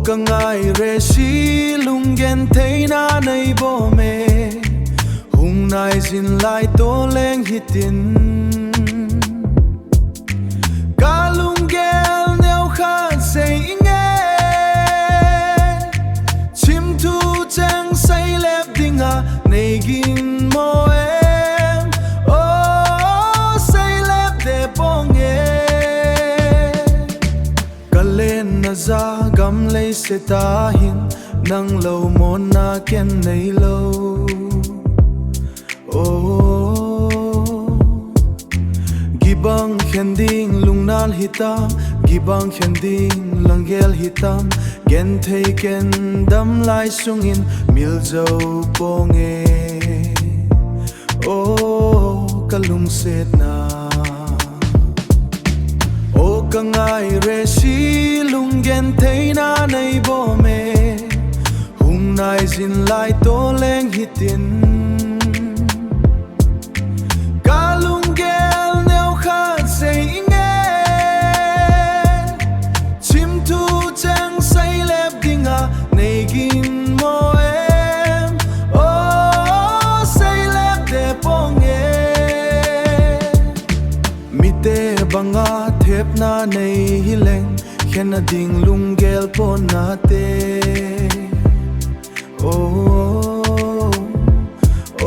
Kangai Reshi lungen thei na nei bo me hung nai zin lai to leng hitin ka lungel neu khan sei inge chim tu chang sai lep dinga nei gin mo em oh sai lep de bonge kalen na za gam lei se ta hin nang lâu mon na ken nailou oh gibang khending lungnal hitam gibang khending langgel hitam gen thei ken dam lai sungin mil zo ponge oh kalung set na Aw Kangai Reshi lungen thei na nei bo me hung nai zin lai to leng hitin ka lungel neu khan sei inge chim tu chang sai lep dinga nei gin mo em oh sai lep de ponge mite banga thep na nei hileng khena ding lungel pon na te oh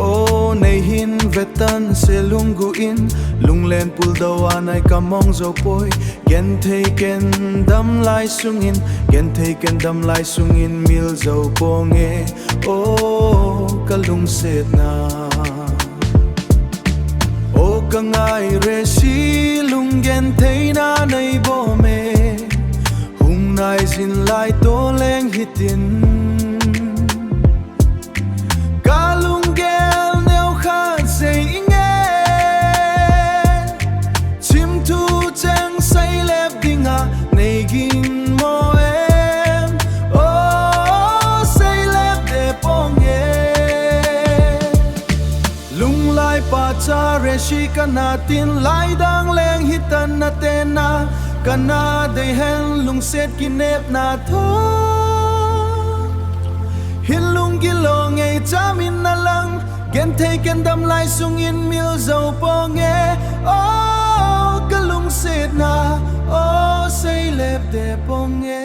oh nei hin vetan se lungu in lunglen pul dawa nai kamong zo poi gen thei ken dam lai sungin gen thei ken dam lai sungin mil zo ponge oh kalung set na Aw Kangai Reshi lungen thei na nei bo me hung nai zin lai to leng hitin ka lungel neu khan sei inge chim tu chang sai lep dinga nei gin mo em oh sai lep de ponge lung lai pa cha reshi kana tin lai dang leng hitan na te na kana de hen lung set kinep na tho hin lung gilong ei chamin na lang gen thei ken dam lai sung in mil zo ponge oh kalung set na oh say lep de ponge